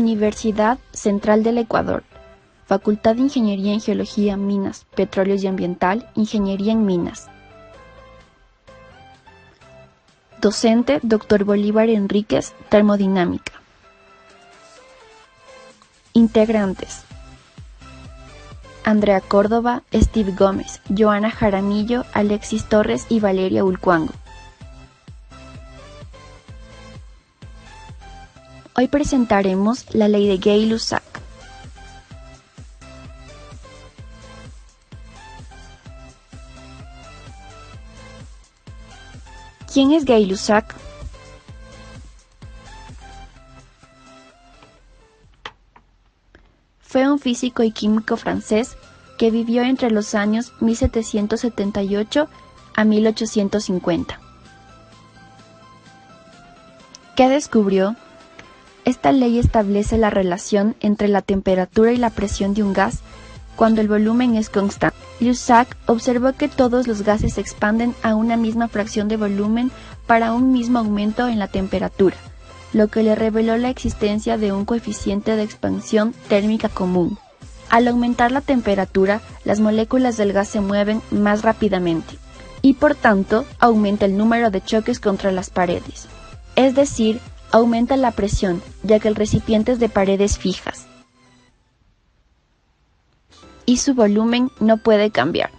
Universidad Central del Ecuador. Facultad de Ingeniería en Geología, Minas, Petróleos y Ambiental, Ingeniería en Minas. Docente, Dr. Bolívar Enríquez, Termodinámica. Integrantes: Andrea Córdoba, Steve Gómez, Joana Jaramillo, Alexis Torres y Valeria Ulcuango. Hoy presentaremos la ley de Gay-Lussac. ¿Quién es Gay-Lussac? Fue un físico y químico francés que vivió entre los años 1778 a 1850. ¿Qué descubrió? Esta ley establece la relación entre la temperatura y la presión de un gas cuando el volumen es constante. Lussac observó que todos los gases se expanden a una misma fracción de volumen para un mismo aumento en la temperatura, lo que le reveló la existencia de un coeficiente de expansión térmica común. Al aumentar la temperatura, las moléculas del gas se mueven más rápidamente y por tanto aumenta el número de choques contra las paredes. Es decir, aumenta la presión, ya que el recipiente es de paredes fijas y su volumen no puede cambiar.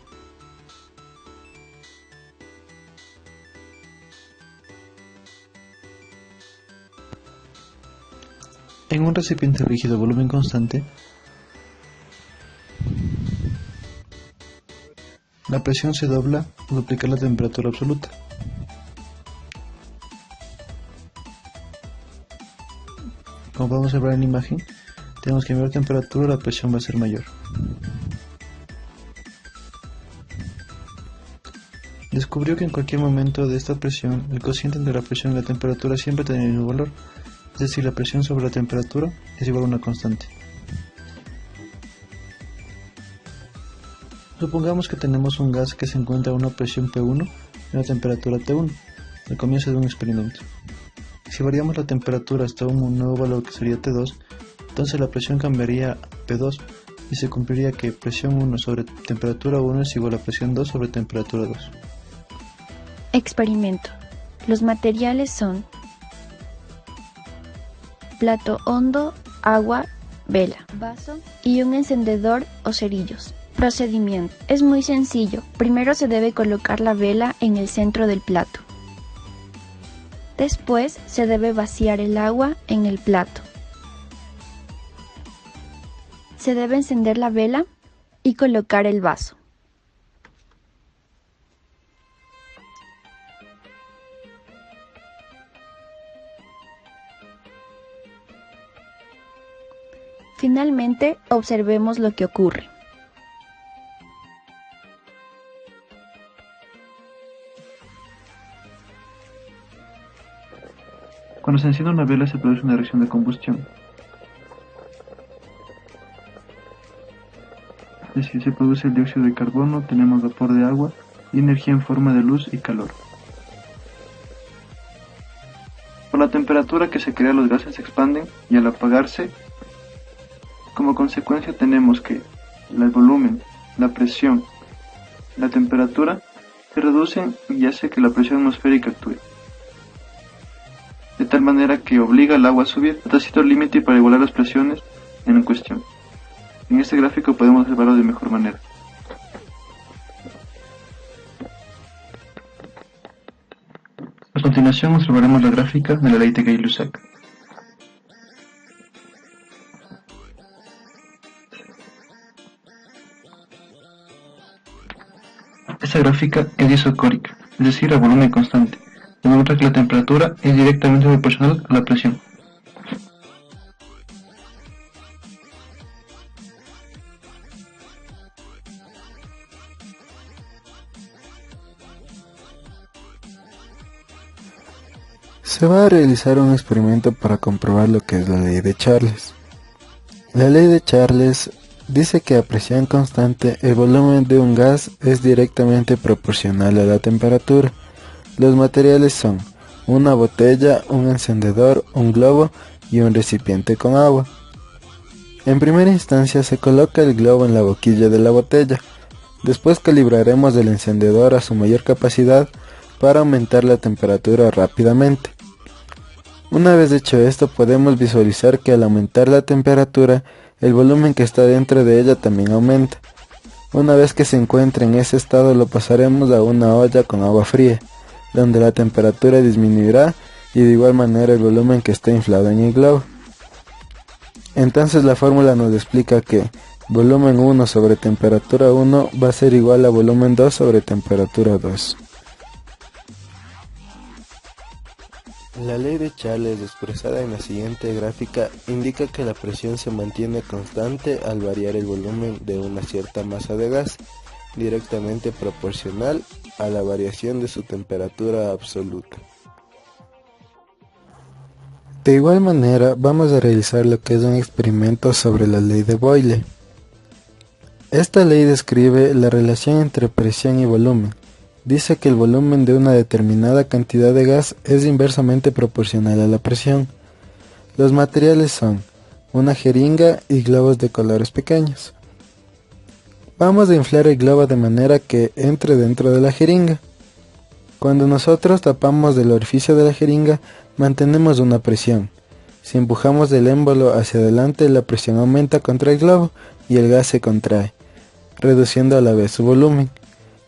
En un recipiente rígido volumen constante, la presión se dobla al duplicar la temperatura absoluta. Como podemos observar en la imagen, tenemos que a mayor temperatura la presión va a ser mayor. Descubrió que en cualquier momento de esta presión, el cociente entre la presión y la temperatura siempre tiene el mismo valor, es decir, la presión sobre la temperatura es igual a una constante. Supongamos que tenemos un gas que se encuentra a una presión P1 y una temperatura T1, al comienzo de un experimento. Si variamos la temperatura hasta un nuevo valor que sería T2, entonces la presión cambiaría a P2 y se cumpliría que presión 1 sobre temperatura 1 es igual a presión 2 sobre temperatura 2. Experimento. Los materiales son plato hondo, agua, vela, vaso y un encendedor o cerillos. Procedimiento. Es muy sencillo. Primero se debe colocar la vela en el centro del plato. Después se debe vaciar el agua en el plato. Se debe encender la vela y colocar el vaso. Finalmente, observemos lo que ocurre. Cuando se enciende una vela se produce una reacción de combustión. Es decir, se produce el dióxido de carbono, tenemos vapor de agua y energía en forma de luz y calor. Por la temperatura que se crea, los gases se expanden y al apagarse, como consecuencia tenemos que el volumen, la presión, la temperatura se reducen y hace que la presión atmosférica actúe. De tal manera que obliga al agua a subir hasta cierto límite para igualar las presiones en cuestión. En este gráfico podemos observarlo de mejor manera. A continuación observaremos la gráfica de la ley de Gay-Lussac. Esta gráfica es isocórica, es decir, a volumen constante. Demuestra que la temperatura es directamente proporcional a la presión. Se va a realizar un experimento para comprobar lo que es la ley de Charles. La ley de Charles dice que a presión constante el volumen de un gas es directamente proporcional a la temperatura. Los materiales son una botella, un encendedor, un globo y un recipiente con agua. En primera instancia se coloca el globo en la boquilla de la botella. Después calibraremos el encendedor a su mayor capacidad para aumentar la temperatura rápidamente. Una vez hecho esto, podemos visualizar que al aumentar la temperatura, el volumen que está dentro de ella también aumenta. Una vez que se encuentre en ese estado, lo pasaremos a una olla con agua fría, donde la temperatura disminuirá y de igual manera el volumen que está inflado en el globo. Entonces la fórmula nos explica que volumen 1 sobre temperatura 1 va a ser igual a volumen 2 sobre temperatura 2. La ley de Charles, expresada en la siguiente gráfica, indica que la presión se mantiene constante al variar el volumen de una cierta masa de gas, directamente proporcional a la variación de su temperatura absoluta. De igual manera, vamos a realizar lo que es un experimento sobre la ley de Boyle. Esta ley describe la relación entre presión y volumen. Dice que el volumen de una determinada cantidad de gas es inversamente proporcional a la presión. Los materiales son una jeringa y globos de colores pequeños. Vamos a inflar el globo de manera que entre dentro de la jeringa. Cuando nosotros tapamos el orificio de la jeringa, mantenemos una presión. Si empujamos el émbolo hacia adelante, la presión aumenta contra el globo y el gas se contrae, reduciendo a la vez su volumen.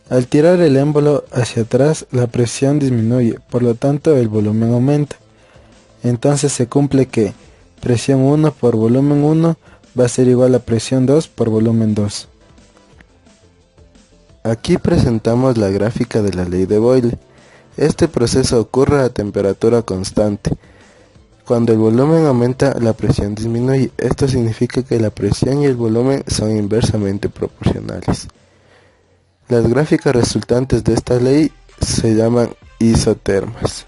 Al tirar el émbolo hacia atrás, la presión disminuye, por lo tanto el volumen aumenta. Entonces se cumple que presión 1 por volumen 1 va a ser igual a presión 2 por volumen 2. Aquí presentamos la gráfica de la ley de Boyle. Este proceso ocurre a temperatura constante. Cuando el volumen aumenta, la presión disminuye. Esto significa que la presión y el volumen son inversamente proporcionales. Las gráficas resultantes de esta ley se llaman isotermas.